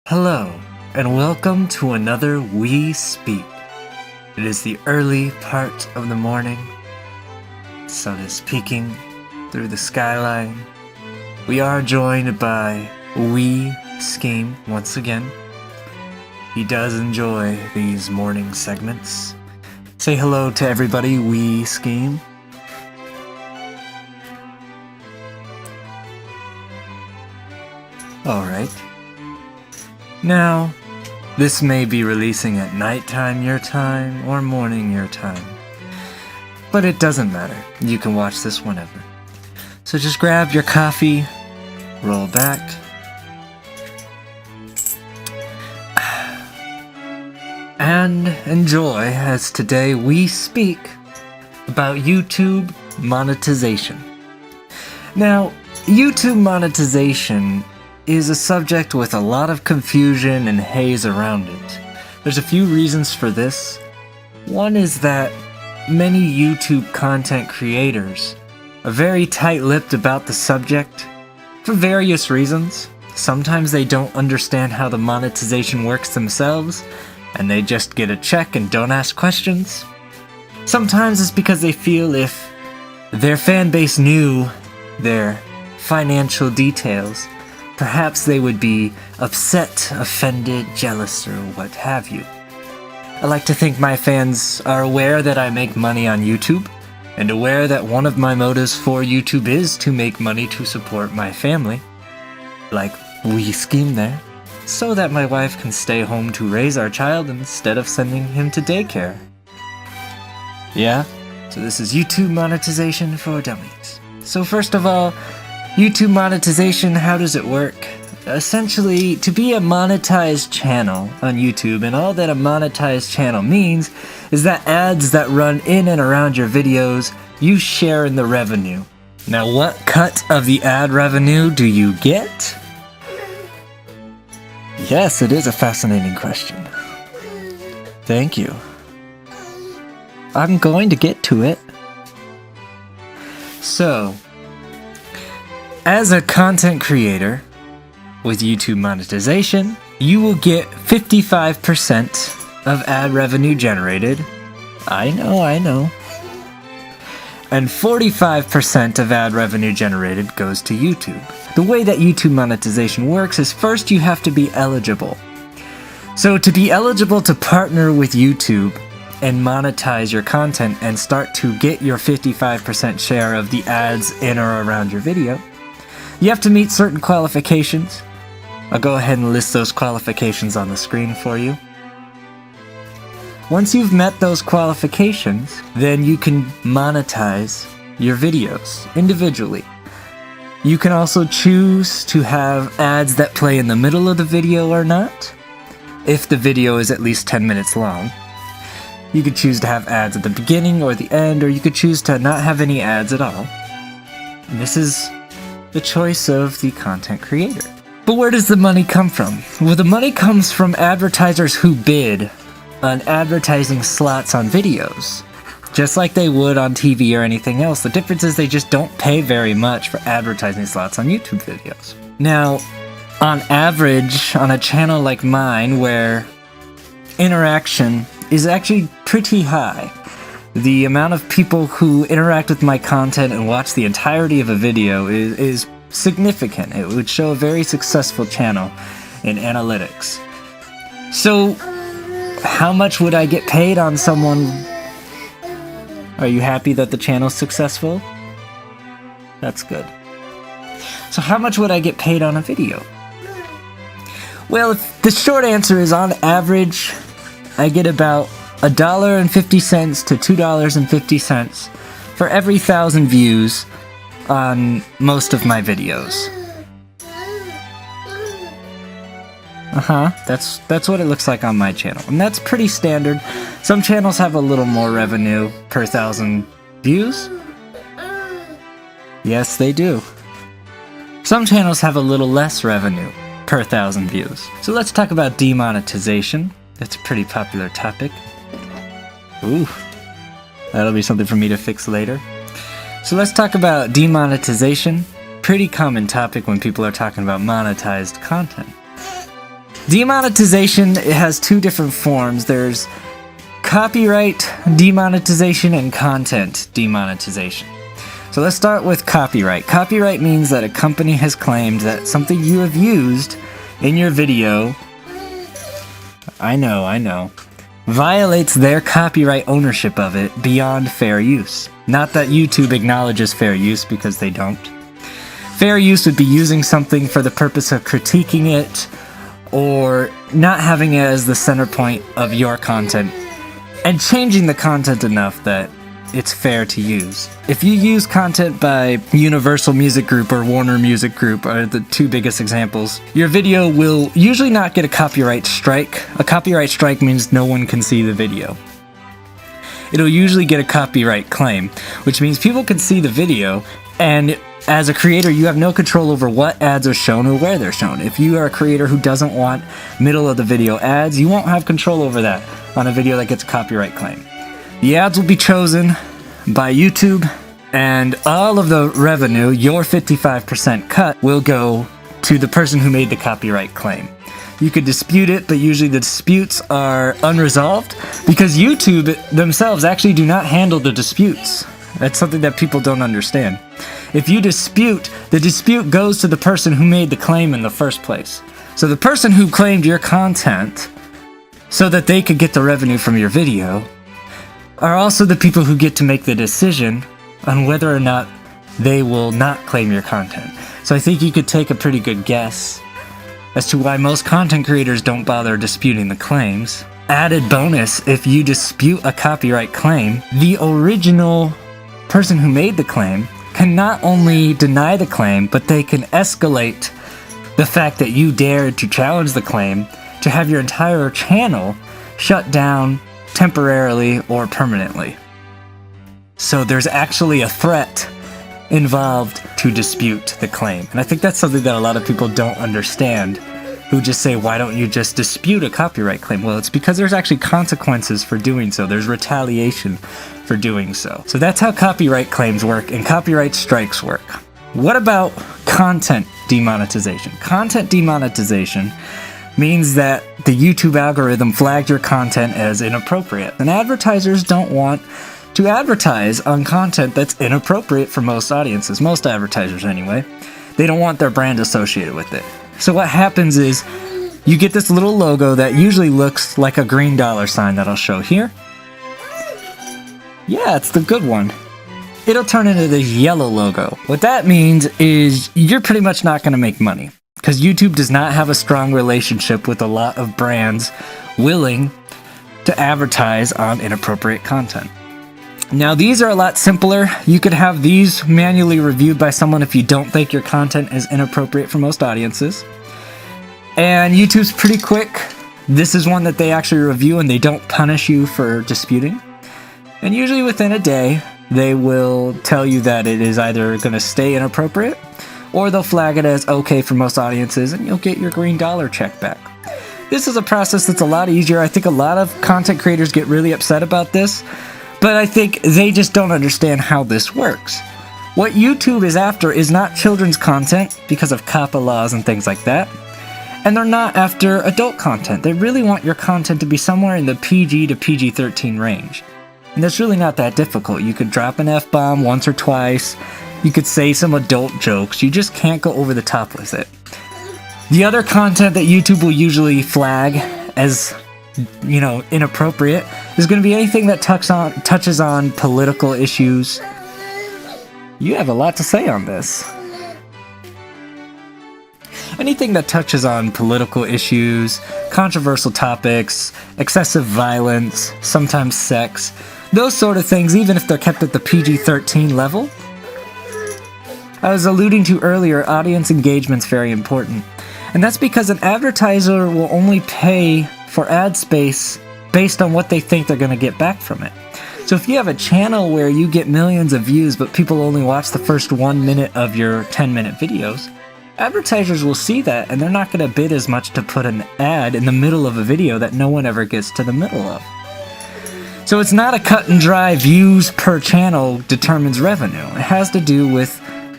Hello, and welcome to another We Speak. It is the early part of the morning. The sun is peeking through the skyline. We are joined by Skeem once again. He does enjoy these morning segments. Say hello to everybody, Skeem. Alright. Now, this may be releasing at nighttime your time or morning your time, but it doesn't matter. You can watch this whenever. So just grab your coffee, roll back, and enjoy as today we speak about YouTube monetization. Now, YouTube monetization is a subject with a lot of confusion and haze around it. There's a few reasons for this. One is that many YouTube content creators are very tight-lipped about the subject for various reasons. Sometimes they don't understand how the monetization works themselves, and they just get a check and don't ask questions. Sometimes it's because they feel if their fan base knew their financial details, perhaps they would be upset, offended, jealous, or what have you. I like to think my fans are aware that I make money on YouTube, and aware that one of my motives for YouTube is to make money to support my family, like Skeem there, so that my wife can stay home to raise our child instead of sending him to daycare. Yeah, so this is YouTube monetization for dummies. So first of all, YouTube monetization, how does it work? Essentially, to be a monetized channel on YouTube, and all that a monetized channel means is that ads that run in and around your videos, you share in the revenue. Now, what cut of the ad revenue do you get? Yes, it is a fascinating question. Thank you. I'm going to get to it. So, as a content creator with YouTube monetization, you will get 55% of ad revenue generated. I know. And 45% of ad revenue generated goes to YouTube. The way that YouTube monetization works is first you have to be eligible. So to be eligible to partner with YouTube and monetize your content and start to get your 55% share of the ads in or around your video, you have to meet certain qualifications. I'll go ahead and list those qualifications on the screen for you. Once you've met those qualifications, then you can monetize your videos individually. You can also choose to have ads that play in the middle of the video or not, if the video is at least 10 minutes long. You could choose to have ads at the beginning or the end, or you could choose to not have any ads at all. And this is the choice of the content creator. But where does the money come from? Well, the money comes from advertisers who bid on advertising slots on videos, just like they would on TV or anything else. The difference is they just don't pay very much for advertising slots on YouTube videos. Now, on average, on a channel like mine where interaction is actually pretty high, the amount of people who interact with my content and watch the entirety of a video is significant. It would show a very successful channel in analytics. So, how much would I get paid on someone? Are you happy that the channel's successful? That's good. So how much would I get paid on a video? Well, the short answer is on average, I get about $1.50 to $2.50 for every 1,000 views on most of my videos. That's what it looks like on my channel, and that's pretty standard. Some channels have a little more revenue per 1,000 views. Yes, they do. Some channels have a little less revenue per 1,000 views. So let's talk about demonetization. That's a pretty popular topic. Ooh, that'll be something for me to fix later. So let's talk about demonetization. Pretty common topic when people are talking about monetized content. Demonetization, it has two different forms. There's copyright demonetization and content demonetization. So let's start with copyright. Copyright means that a company has claimed that something you have used in your video, I know, violates their copyright ownership of it beyond fair use. Not that YouTube acknowledges fair use, because they don't. Fair use would be using something for the purpose of critiquing it, or not having it as the center point of your content, and changing the content enough that it's fair to use. If you use content by Universal Music Group or Warner Music Group are the two biggest examples, your video will usually not get a copyright strike. A copyright strike means no one can see the video. It'll usually get a copyright claim, which means people can see the video, and as a creator, you have no control over what ads are shown or where they're shown. If you are a creator who doesn't want middle of the video ads, you won't have control over that on a video that gets a copyright claim. The ads will be chosen by YouTube, and all of the revenue, your 55% cut, will go to the person who made the copyright claim. You could dispute it, but usually the disputes are unresolved because YouTube themselves actually do not handle the disputes. That's something that people don't understand. If you dispute, the dispute goes to the person who made the claim in the first place. So the person who claimed your content so that they could get the revenue from your video are also the people who get to make the decision on whether or not they will not claim your content. So I think you could take a pretty good guess as to why most content creators don't bother disputing the claims. Added bonus, if you dispute a copyright claim, the original person who made the claim can not only deny the claim, but they can escalate the fact that you dared to challenge the claim to have your entire channel shut down temporarily or permanently. So there's actually a threat involved to dispute the claim. And I think that's something that a lot of people don't understand, who just say, why don't you just dispute a copyright claim? Well, it's because there's actually consequences for doing so. There's retaliation for doing so. So that's how copyright claims work and copyright strikes work. What about content demonetization? Content demonetization means that the YouTube algorithm flagged your content as inappropriate. And advertisers don't want to advertise on content that's inappropriate for most audiences, most advertisers anyway. They don't want their brand associated with it. So what happens is you get this little logo that usually looks like a green dollar sign that I'll show here. Yeah, it's the good one. It'll turn into this yellow logo. What that means is you're pretty much not going to make money, because YouTube does not have a strong relationship with a lot of brands willing to advertise on inappropriate content. Now, these are a lot simpler. You could have these manually reviewed by someone if you don't think your content is inappropriate for most audiences. And YouTube's pretty quick. This is one that they actually review and they don't punish you for disputing. And usually within a day, they will tell you that it is either going to stay inappropriate or they'll flag it as okay for most audiences and you'll get your green dollar check back. This is a process that's a lot easier. I think a lot of content creators get really upset about this, but I think they just don't understand how this works. What YouTube is after is not children's content because of COPPA laws and things like that. And they're not after adult content. They really want your content to be somewhere in the PG to PG-13 range. And that's really not that difficult. You could drop an F-bomb once or twice. You could say some adult jokes. You just can't go over the top with it. The other content that YouTube will usually flag as, inappropriate is going to be anything that touches on political issues. You have a lot to say on this. Anything that touches on political issues, controversial topics, excessive violence, sometimes sex, those sort of things, even if they're kept at the PG-13 level. I was alluding to earlier, audience engagement's very important. And that's because an advertiser will only pay for ad space based on what they think they're going to get back from it. So if you have a channel where you get millions of views, but people only watch the first 1 minute of your 10-minute videos, advertisers will see that and they're not going to bid as much to put an ad in the middle of a video that no one ever gets to the middle of. So it's not a cut and dry views per channel determines revenue. It has to do with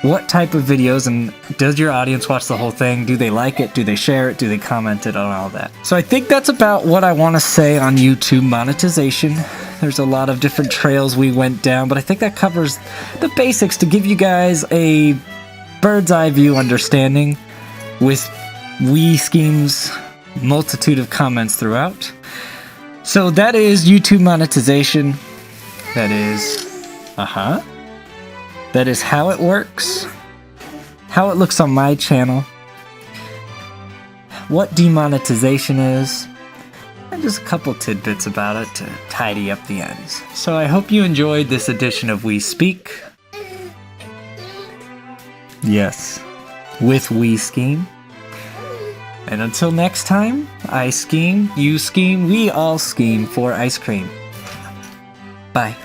what type of videos, and does your audience watch the whole thing? Do they like it? Do they share it? Do they comment it, on all that? So I think that's about what I want to say on YouTube monetization. There's a lot of different trails we went down, but I think that covers the basics to give you guys a bird's eye view understanding with Skeem's multitude of comments throughout. So that is YouTube monetization. That is, that is how it works, how it looks on my channel, what demonetization is, and just a couple tidbits about it to tidy up the ends. So I hope you enjoyed this edition of We Speak. Yes, with Skeem. And until next time, I scheme, you scheme, we all scheme for ice cream. Bye.